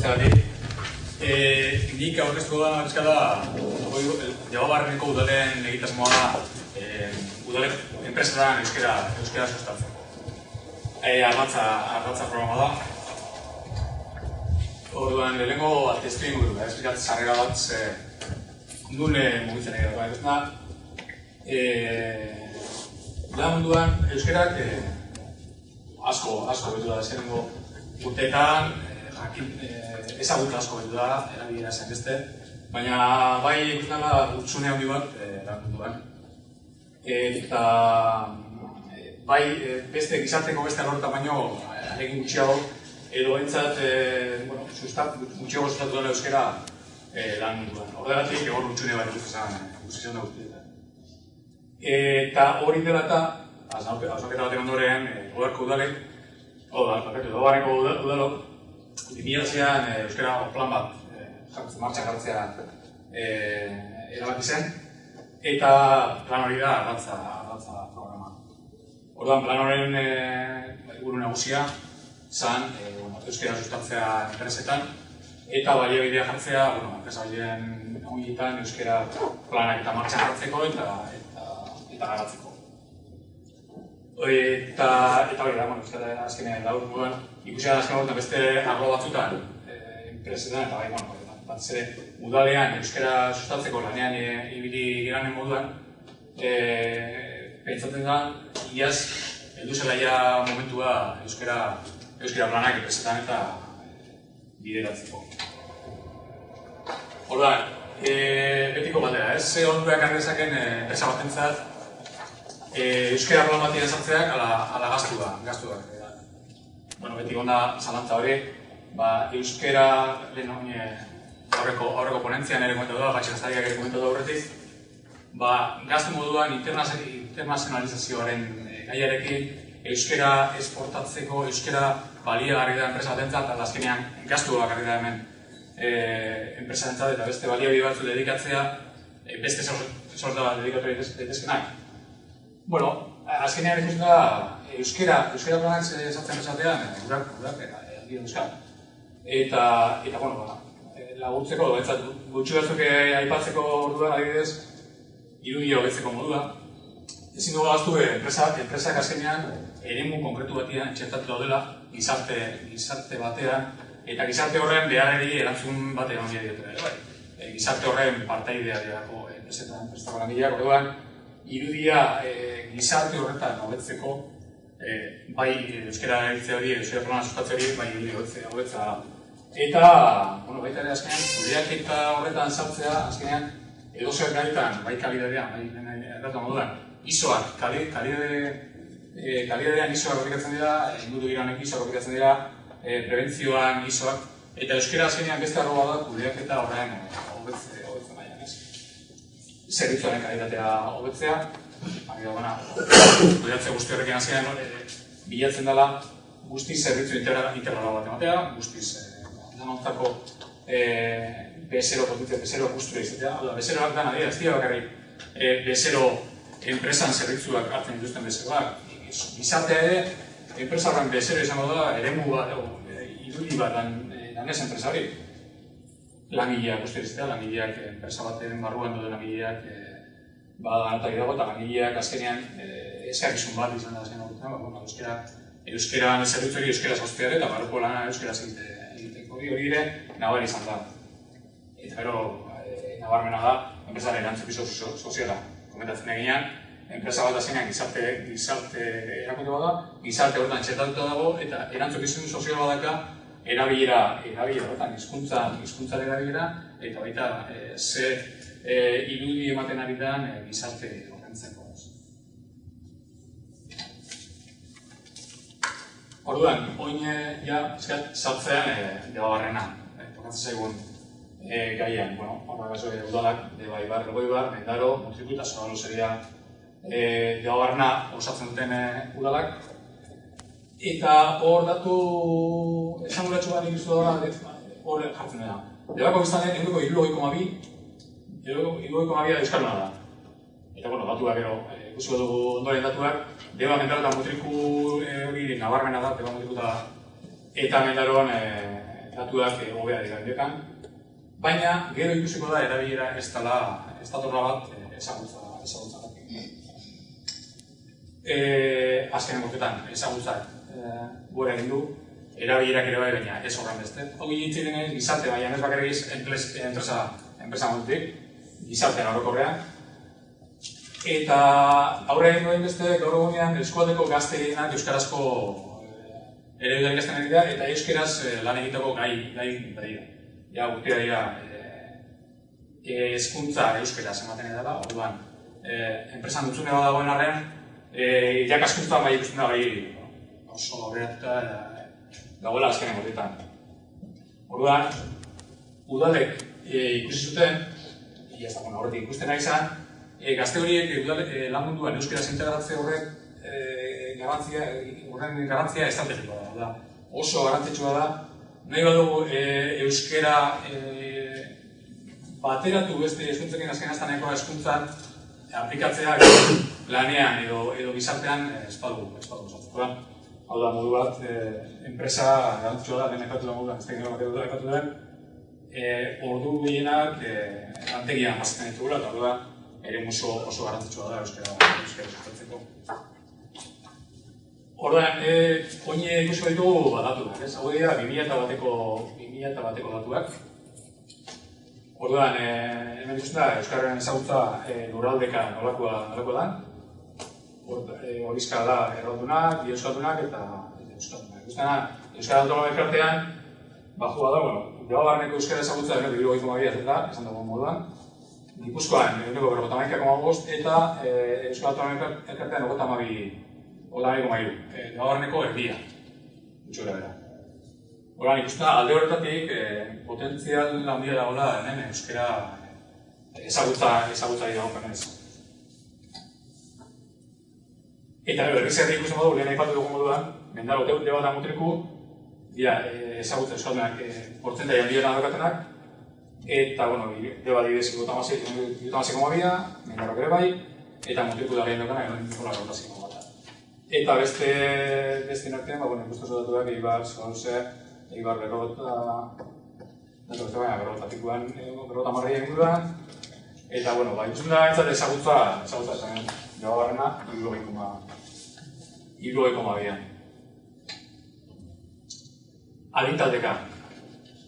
etortzeagatik. Nik aurkeztu da bizkada Debabarreneko udalen egitasmoa da udalek enpresetan euskera sustatzeko. Ardatza programa da. Orduan, lehenengo testu inguru, esplikatzen sarrera bat nun mugitzen egitea da. Da munduan euskerak asko betu da ezkenengo urteetan, ezagutza asko betu da, erabilera zen beste, baina bai ikusten da hutsune handi bat munduan. Eta bai beste gizarteko beste alorretan baino alegin gutxiago edo entzat gutxiago sustatu dela euskera lan munduan. Horregatik hor hutsune bat ikusten da guztietan. Eta hori dela eta, hausnarketa baten ondoren, Debabarreko udalok, 2000an euskera plan bat martxan jartzea erabaki zen, eta plan hori da ardatza programa. Orduan, plan horren helburu nagusia zan euskera sustatzea enpresetan, eta baliabidea jartzea, enpresa horien horietan euskera planak eta martxan jartzeko eta garatzeko. Eta hori da, azkenean laur moduan, ikusia azken horretan beste arlo batzutan enpresetan, eta batez ere udalean euskera sustatzeko lanean ibili geranen moduan, pentsatzen da, iaz, heldu zela ja momentua euskera planak enpresetan eta bideratzeko. Orduan, betiko batera, ez ondurak arrezaken enpresa batentzat euskera plan batien sartzeak ala gaztuak. Beti gonda zalantza hori, euskera lehen aurreko ponentzian ere komentatu da, Gatxegaztariak ere komentatu aurretik, gaztu moduan internazionalizazioaren gaiarekin euskera esportatzeko, euskera baliagarri da enpresa batentzat, eta azkenean gaztu bakarri da hemen enpresa batentzat eta beste baliabide batzu dedikatzea beste sorta bat dedikatu daitezkenak. Azkenean ikusten da euskera planak sartzen esatean, urak, euskal. Eta, laguntzeko, gutxi batzuk aipatzeko orduan adibidez, irudia hobetzeko modua. Ezin dugu gaztu enpresak azkenean eremu konkretu batean txertatu daudela gizarte batean, eta gizarte horren beharreri erantzun bat egon dira. Gizarte horren partaidea dirako enpresetako langileak, orduan, irudia gizarte horretan hobetzeko, bai euskera erabiltze hori, euskera plana sustatze hori, bai irudia hobetza. Eta, baita ere azkenean, kudeaketa horretan sartzea, azkenean, edozer gaitan, bai kalidadean, bai erratu moduan, ISOak, kalidadean ISOak horrikatzen dira, ingudu giranek ISOak horrikatzen dira, prebentzioan ISOak, eta euskera azkenean beste arroba da kudeaketa horrean hobetze mailan, ez? Zerbitzuaren kalitatea hobetzea, kudeatze guzti horrekin azkenean bilatzen dela guztiz zerbitzu integrala bat ematea, guztiz danontzako bezero potentzial, bezero guztura izatea. Bezeroak dana dira, ez dira bakarrik bezero enpresan zerbitzuak hartzen dituzten bezeroak. Gizartea ere, enpresa horren bezero izango da, eremu bat, irudi bat danez enpresa hori. Langileak guztura izatea, langileak enpresa baten barruan dute langileak badanak dago eta langileak azkenean eskakizun bat izan da azkenean urtean, euskeran zerbitzu hori euskera zauzteare eta barruko lana euskera egiteko hori ere nabari izan da. Eta gero, nabarmena da, enpresaren erantzukizu soziala. Komentatzen eginean, enpresa bat azkenean gizarte erakunde bat da, gizarte horretan txertatuta dago eta erantzukizun sozial badaka erabilera horretan, hizkuntzaren erabilera eta baita ze irudi ematen ari den gizarte horrentzeko. Orduan, oin sartzean Debabarrena, tokatzen zaigun gaian. Horra udalak, Debaibar, Elgoibar, Mendaro, Montriku eta Sonalu seria Debabarrena osatzen duten udalak. Eta hor datu esanguratxo bat ikustu da hor jartzen dena. Debako biztanen 70,2 euskalduna da. Eta, datuak gero, ikusiko dugu ondoren datuak, Deba, Mendaro eta Montriku hori nabarmena da, Deba, Montriku eta Mendaroan datuak hobea dira bideokan, baina gero ikusiko da erabilera ez datorra bat ezagutza. Azken urtetan ezagutzak gora egin du, erabilerak ere bai, baina ez horren beste. Hori hitz egiten gizarte, baina ez bakarrik enpresa modutik, gizartean orokorrean. Eta aurre egin duen beste, gaur egunean eskualdeko gazte gehienak euskarazko ereduak ikasten ari dira, eta euskaraz lan egiteko gai badira. Ja, urtea dira hezkuntza euskaraz ematen edala, orduan, enpresan dutzune bat dagoen arren, irakaskuntza bai ikusten da bai oso aurreratuta dagoela azkenen gortetan. Orduan, udalek ikusi zuten, ez da, horretik ikusten nahi izan, gazte horiek lan munduan euskaraz integratze horren garantzia estrategikoa da. Oso garrantzitsua da, nahi badugu euskara bateratu beste hezkuntzekin azken aztaneko hezkuntzan aplikatzea lanean edo gizartean ez badugu osatzen. Hau da, modu bat, enpresa garrantzitsua da, lehen ekatu da moduan, ez tekniko bat ekatu den, ordu gehienak lantegian pasatzen ditugula, eta hau da, ere oso garrantzitsua da euskara sustatzeko. Orduan, oin ikusiko ditugu datuak, ez? Hau dira 2000 bateko datuak. Orduan, hemen ikusten da, euskararen ezagutza lurraldeka nolakoa da. Horizka da erraldunak, bioskaldunak eta euskaldunak. Ikusten da, Euskal Autonomia Elkartean, bajua da, Debabarreneko euskara ezagutza 72,2 da, esan dugu moduan. Gipuzkoan, 51,5 eta Euskal Autonomia Elkartean 52,3. Debabarreneko erdia, gutxura bera. Horan, ikusten da, alde horretatik potentzial handia dagoela hemen euskara ezagutza dira honkanez. Eta berriz ikusten modu, lehen aipatu dugu moduan, mendaro debatan mutriku, dira ezagutza euskaldunak portzentai handiena daukatenak, eta, deba didez 56,2, mendarok ere bai, eta mutriku da gehien daukana, Nikola Rotaziko bat. Eta beste nartean, ikusten zudatuak, Eibar, Zalauze, Eibar Berrota, Berrota Marria inguruan, eta, ikusten da entzat ezagutza esan Debabarrena, 3,2. Adintaldeka.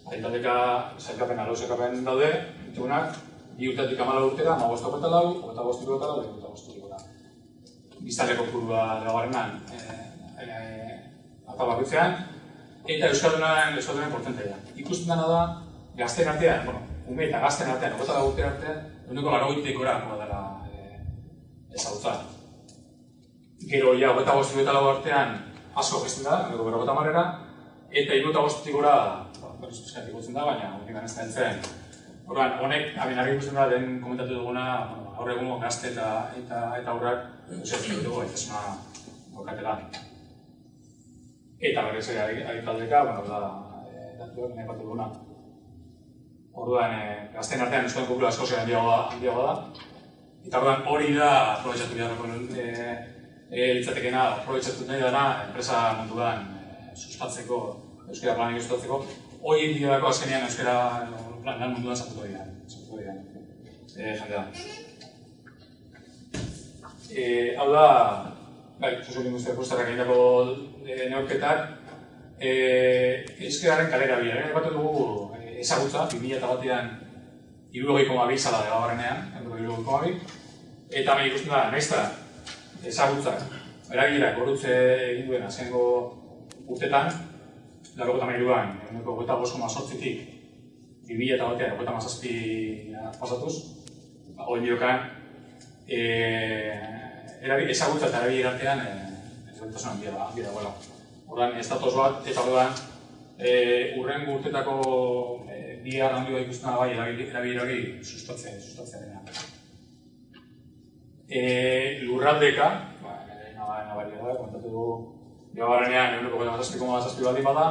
Adintaldeka zailkapen, alauzekapen daude, ditugunak, 2 urtetik 14 urtera, 15,4, 25,4, biztanleko kopurua Debabarrenan atal bakoitzean, eta euskaldunen portzentea. Ikusten dena da, gazten artean, ume eta gazten artean, 24 urte artean, 80% dela ezagutza. Gero, 25 artean asko gesten da, 50 eta 75 gora, berriz pizkat ikusten da, baina horrekin ez da heltzen. Horrean, honek, argi ikusten da, den komentatu duguna, gaur egungo gazte eta aurrak, euskatzen dugu, aitzasuna gorkatela. Eta berriz adintaldeka, datuak nahi bat duguna. Orduan, gazten artean euskal kopurua asko handiagoa da. Eta orduan, hori da aprobetxatu beharreko litzatekeena, aprobetxatu nahi dena enpresa munduan sustatzeko, euskara planik sustatzeko, hori indiodako azkenean euskara lan munduan sartuko dira. Jendea. Hau da, soziolinguistika klusterrak egindako neurketak, euskararen kalera bila. Epatu dugu ezagutza, 2001an 60,2 zala Debabarrenean, 60,2, eta hemen ikusten da, naizta ezagutzak, eragileak gorutze egin duen azkengo urtetan, 83an, 25,8tik 2001an 57 pasatuz, hori diokan, ezagutza eta erabilera artean ezberdintasun handia dagoela. Orduan, ez datoz bat, eta orduan, urrengo urtetako bigar handi bat ikusten da bai erabilerari sustatzea dena. Lurraldeka, nabaria da, kontatu dugu Debabarrenean 57,7 baldin bada,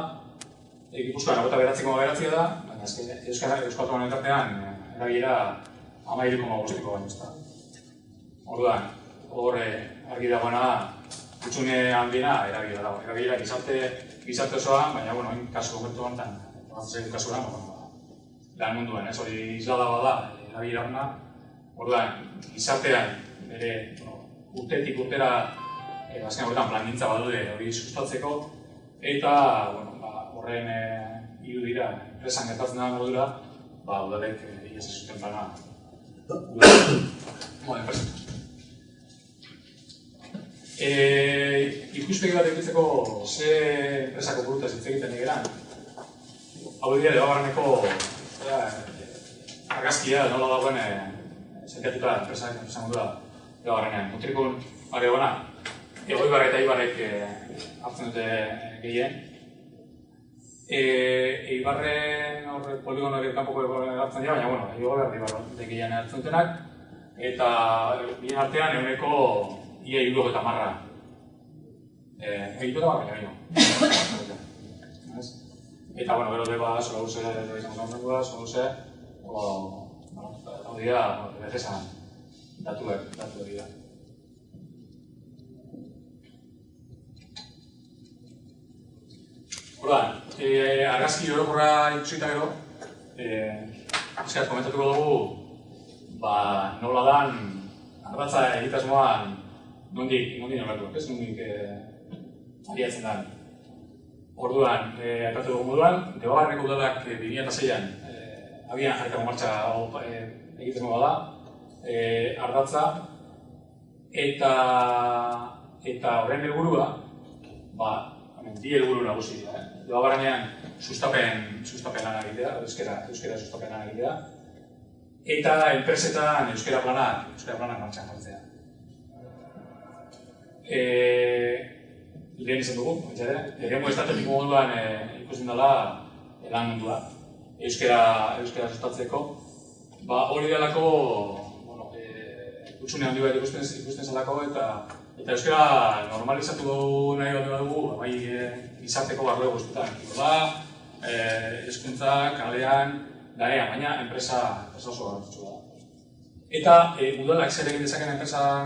Gipuzkoan 29,9 da, baina Euskal Autonomia Elkartean erabilera 13,5 baino ez da. Orduan, hor argi dagoena da, hutsune handiena erabilera dago. Erabilera gizarte osoa, baina, kasu konkretu honetan, Batzen kasuan, lan munduan, hori islada bada, erabilgarna. Orduan, gizartean, bere urtetik urtera, azken horretan plangintza badude hori sustatzeko, eta horren hiru dira, enpresan gertatzen da modura, udalek iaz zuten plana enpresan. Ikuspegi bat egitzeko ze enpresako burutaz hitz egiten egeran. Hau dira, debabarreneko argazkia nola dagoen zentiatuta enpresak modura debabarrenean. Mutrikun, gona, Egoibarrek eta Eibarrek hartzen dute gehien. Eibarren poligonoak kanpoko hartzen dira, baina Eibarrek gehien hartzen dutenak. Eta bien artean eguneko ia 70. Egitu da baina. Eta, gero deba, Solause, hau dira, defesan datuak dira. Orduan, argazki orokorra ikusita gero, komentatuko dugu, nola dan, ardatza egitasmoan, nondik nolatuak, ez nondik abiatzen dan. Orduan, aipatu dugu moduan, Debabarreneko udalak 2006an abian jarritako martxa egitasmo bada, ardatza, eta horren helburua, bi helburu nagusi dira. Debabarrenean sustapen lana egitea, euskera sustapen lana egitea, eta enpresetan euskera planak martxan jartzea. Lehen izan dugu, eremu estrategiko moduan ikusten dela lan mundua, euskera sustatzeko. Hori delako, hutsune handi bat ikusten zelako eta euskera normalizatu nahi bat dugu, bai gizarteko barruego guztietan. Hezkuntza, kalean, danean, baina enpresa oso garrantzitsua da. Eta udalak zer egin dezaken enpresan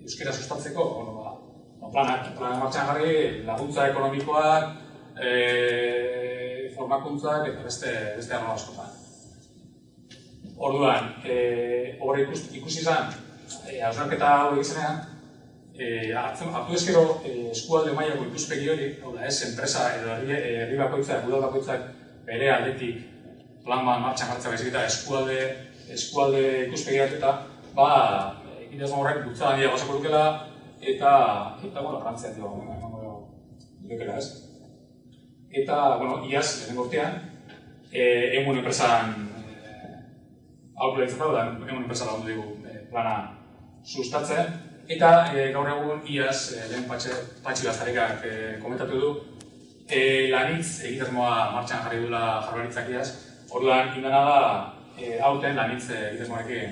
euskera sustatzeko, planak martxan jarri, laguntza ekonomikoak, formakuntzak eta beste arlo askotan. Orduan, hor ikusi izan, hausnarketa hau egizenean, hartu ezkero eskualde mailako ikuspegi hori, ez enpresa edo herri bakoitzak, udal bakoitzak bere aldetik plan bat martxan jartzea baizik eta eskualde ikuspegi hartuta, egitasmo horrek bultzada handia basako dukela, eta frantzian dukela, ez? Eta, iaz, lehenengo urtean, emun enpresan aurkula ditzatu da, emun enpresa lagundu dugu plana sustatzen, eta gaur egun iaz, lehen Patxi Baztarrikak komentatu du, lanitz egitasmoa martxan jarri duela Jaurlaritzak iaz, orduan indana da, aurten lanitz egitasmoarekin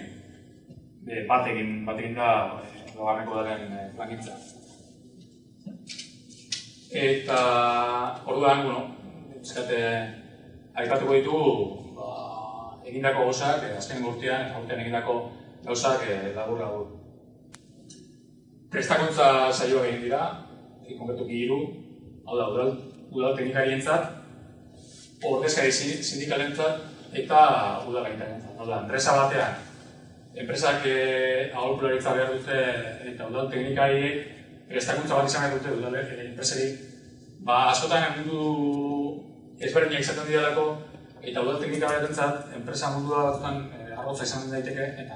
bat egin da Debabarreneko udalen plangintza. Eta orduan, aipatuko ditugu egindako gauzak, azkenengo urtean egindako gauzak labur-labur. Prestakuntza saioak egin dira, konkretuki 3, hau da, udal teknikarientzat, ordezkari sindikalentzat eta udal gaintarentzat. Hau da, enpresa batean, enpresak aholkularitza behar dute eta udal teknikariek prestakuntza bat izan behar dute udal enpresari. Askotan mundu ezberdinak izaten direlako eta udal teknikarientzat enpresa mundua batzutan arrotza izan daiteke eta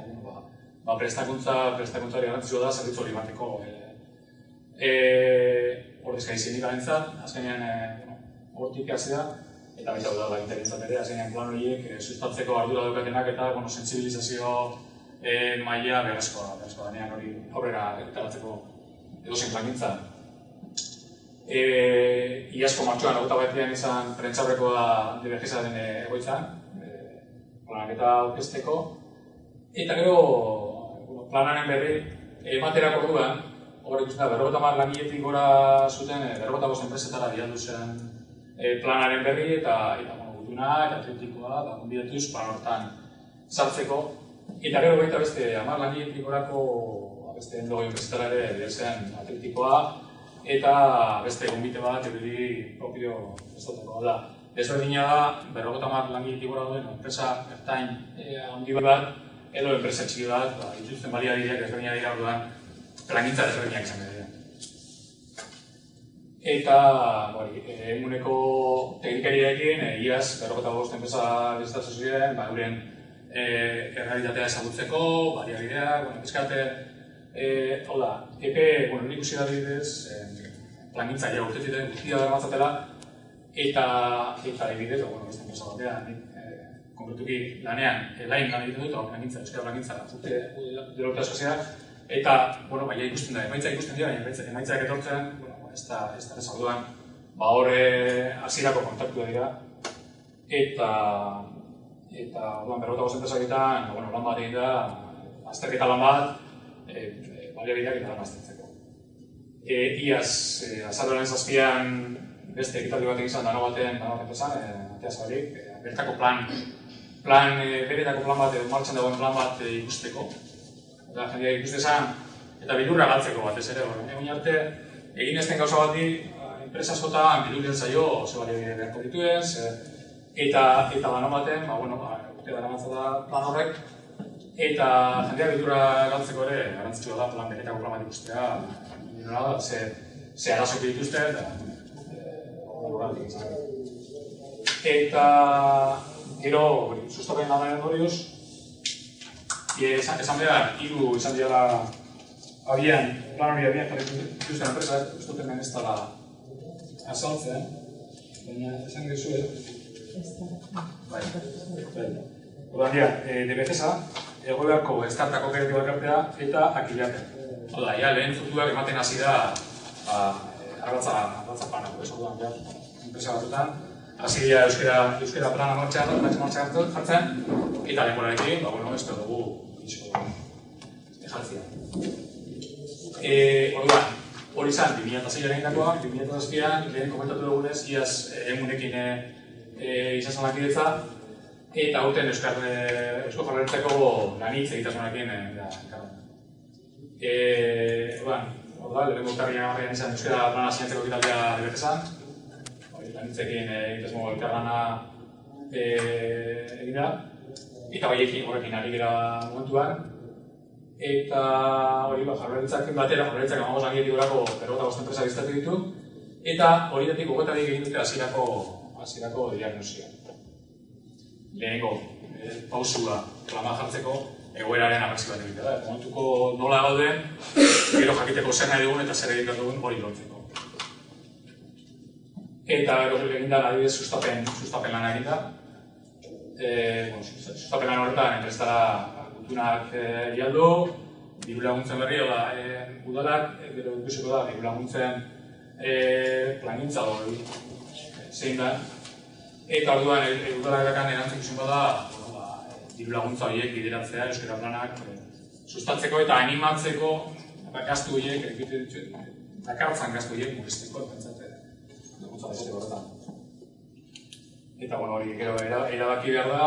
prestakuntzari garrantzitsua da zerbitzu hori emateko ordezkari sindikalentzat, azkenean hortik hasi da eta baita udal gaintarentzat ere, azkenean plan horiek sustatzeko ardura daukatenak eta sentsibilizazio maila beharrezkoa denean hori aurrera erretaratzeko edozein plangintza. Iazko martxoan 21 izan prentsaurrekoa DBGSaren egoitzan, planaketa aurkezteko, eta gero planaren berri ematerako orduan, hor ikusten da, 50 langiletik gora zuten 55 enpresetara bialdu zen planaren berri eta gutuna eta atletikoa eta konbidatuz plan hortan sartzeko. Eta gero baita beste 10 langiletik gorako beste endogoi enpresetara ere bialzean atletikoa eta beste gonbite bat euriri propio estateko da. desberdina da, 50 langiletik gora duen enpresa ertain handi bat, edo enpresa txiki bat, dituzten baliabideak desberdinak dira, orduan plangintza desberdinak izan dira. Eta, eguneko teknikariarekin, iaz, 55 enpresa bizitatzen ziren, euren errealitatea ezagutzeko, baliabideak, pizkate, hau da, nik ikusi da bidez, plangintza ja urtetzen guztia dara matzatela, eta ebidez, beste enpresa batean, konkretuki lanean, lain lan egiten dut, plangintza, euskara plangintza, urte lortu asko zera, eta, baina ikusten da, emaitza ikusten dira, baina emaitzak etortzen, ez da orduan, horre hasierako kontaktua dira, eta orduan 55 enpresaketan, lan bat egin da, azterketa lan bat, baliabideak eta lan aztertzeko. Iaz, azaroaren 7an beste ekitaldi bat egin zan, dano baten enpresan, Atea Zabalik, bertako beretako plan bat, martxan dagoen plan bat ikusteko. Eta jendea ikustezan, eta bidurra galtzeko batez ere, egun arte, egin ezten gauza bati, enpresa askotan bidurien zaio, ze baliabide beharko dituen, eta dano baten, urte dara da plan horrek, eta jendea bidurra galtzeko ere, garrantzitsua da, beretako plan bat ikustea, ze arazok dituzte, eta gero, sustapen lanaren ondorioz, esan behar, 3 izan dira plan hori abian jarri dituzten enpresak, ez dut hemen ez dela azaltzen, baina esan gehizu, orduan dira, DBCsa, egoerako estartako kreditio bakartea eta akiliatea. Oda, lehen futuak ematen hasi da arratza planako, orduan, enpresa batutan, hasi dira euskera plana martxan jartzen, eta denborarekin, ez dugu jartzea. Orduan, hori izan, 2006 egindakoa, 2007an, lehen komentatu dugunez, iaz emunekin izan zan lankidetza, eta hauten Eusko Jaurlaritzako lanitz egitasunarekin orduan, lehenko elkarrian horrean izan euskera plana sinantzeko ekitaldia DBCsan, lanitzekin egitasmo elkarlana egin da, eta horrekin ari gara momentuan, eta Jaurlaritzak batera, Jaurlaritzak 15 langiletik gorako 55 enpresa bizitatu ditu, eta horietatik 22 egin dute hasierako diagnosia. Lehenengo pausua plana jartzeko egoeraren agertzi bat egitea da. Momentuko nola gauden, gero jakiteko zer nahi dugun eta zer egin dugun hori lortzeko. Eta egin da, adibidez, sustapen lana egin da. Sustapen lan horretan, enprestara gutunak bialdu, diru laguntzen berri, udalak, gero ikusiko da, diru laguntzen plangintza hori zein da. Eta orduan, udalak dakan erantzukizun bada, diru laguntza horiek bideratzea, euskara planak sustatzeko eta animatzeko gastu horiek, dakartzan gastu horiek murrizteko, laguntza bezateko horretan. Eta hori gero erabaki behar da,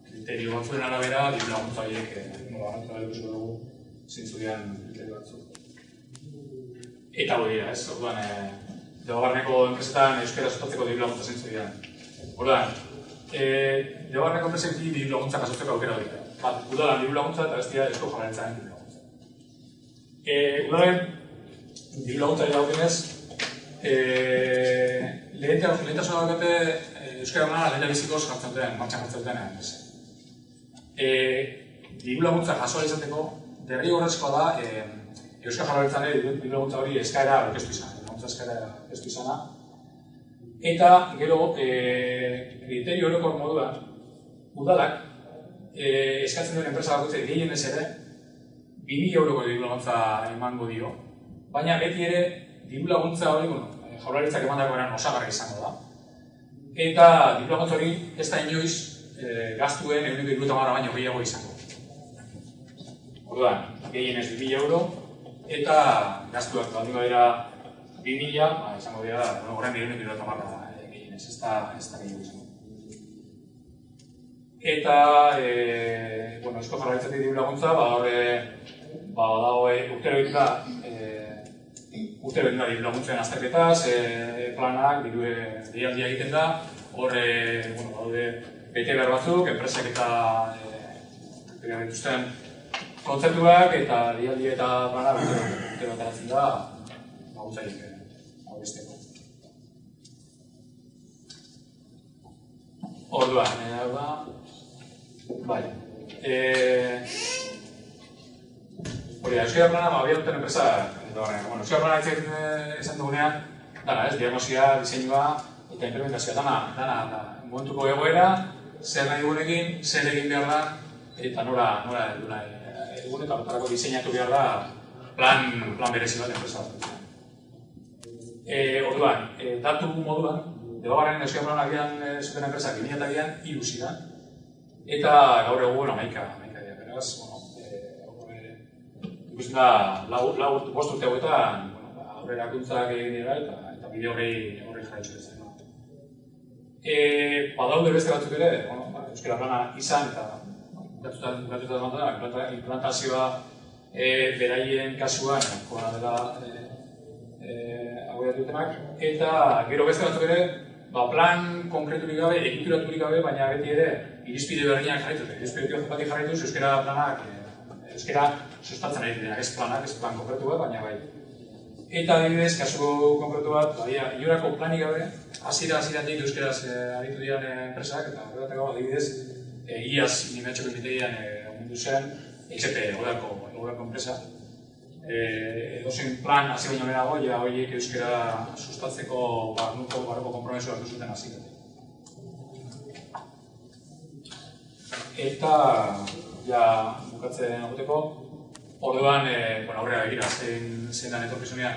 kriterio batzuen arabera, diru laguntza horiek nola ikusiko dugu zintzudian kriterio batzuk. Eta hori da, ez, orduan, debabarneko enpresetan euskara sustatzeko diru laguntza zintzudian. Orduan, debabarneko enpresek diru laguntza jasotzeko aukera dira. Udalan diru laguntza eta bestia Eusko Jaurlaritzaren diru laguntza. Udalen diru laguntza dira lehentasuna daukate euskara plana lehendabizikoz martxan jartzen duten enpresa. Diru laguntza jasoa izateko derrigorrezkoa da Eusko Jaurlaritzaren diru laguntza hori eskaera aurkeztu izana, laguntza eskaera aurkeztu izana. Eta gero kriterio orokor moduan udalak eskatzen duen enpresa bakoitzak gehienez ere 2.000 euroko diru laguntza emango dio, baina beti ere diru laguntza hori, Jaurlaritzak emandako eran osagarri izango da. Eta diru laguntza hori ez da inoiz gastuen 150 baino gehiago izango. Orduan, gehienez 2.000 euro, eta gastuak baldin badira 2.000, izango dira, horren 150 gehienez, ez da gehiago izango. Eta, Eusko Jaurlaritzatik diru laguntza, urtero egiten da urte bendari laguntzen azterketaz, planak, deialdia egiten da, hor daude bete behar batzuk, enpresak eta behar dituzten kontzeptuak eta deialdi eta planak urte bat eratzen da laguntzailik aurkezteko. Orduan, bai. Hori da, euskara plana, abia duten enpresa, euskara plana esan dugunean, dana ez, diagnosia, diseinua eta implementazioa, dana momentuko egoera, zer nahi dugunekin, zer egin behar da, eta nora egun eta batarako diseinatu behar da plan berezi bat enpresa bat. Orduan, datu moduan, debagarren euskara plana agian zuten enpresak 2002an 3 ziren, eta gaur egun 11 dira, beraz, ikusten da, 5 urte hauetan aurrerakuntzak egin dira eta bide horri jarraitzu ez. Badaude beste batzuk ere, euskara plana izan eta implantazioa beraien kasuan kona dela agoiatutenak, eta gero beste batzuk ere plan konkreturik gabe, egituraturik gabe, baina beti ere irizpide berdinak jarraituz, irizpide batik jarraituz euskara planak euskara sustatzen ari direnak, ez planak, ez plan konkretu bat, baina bai. Eta adibidez, kasu konkretu bat, iorako planik gabe, hasieratik euskaraz aritu diren enpresak, eta horretako adibidez, iaz nimetxoko imitegian mundu zen, HP, horreko enpresa. Edozein plan hasi baino lehenago, horiek euskara sustatzeko barruko konpromesu hartu zuten hasieratik. Eta, bukatzen agoteko, orduan, aurrera begira, zein dan etorkizunean,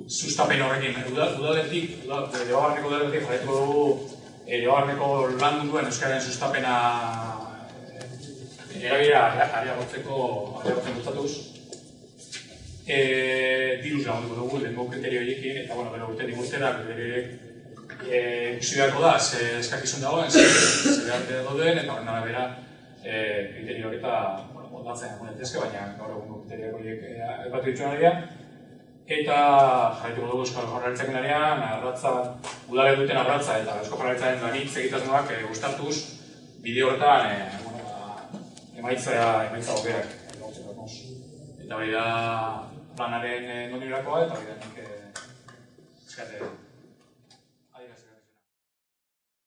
sustapen horrekin, debagarneko udaletik jarraituko dugu debagarneko lan munduen euskararen sustapena erabilera areagotzen bultzatuz. Diruz lagunduko dugu, lehenko kriterio horiekin, eta gero urtetik urterak ikusi beharko da, eskakizun dagoen, beharte dauden, eta horren arabera kriterio horreta moldatzen daitezke, baina gaur egungo kriterio horiek aipatu dituen dira. Eta jarraituko dugu Eusko Jaurlaritzaren lanean, udalek duten ardatza eta Eusko Jaurlaritzaren lanitz egitasmoak uztartuz bide horretan emaitza hobeak lortzeko asmoz. Eta hori da planaren nondik eta hori da nik eskatzea.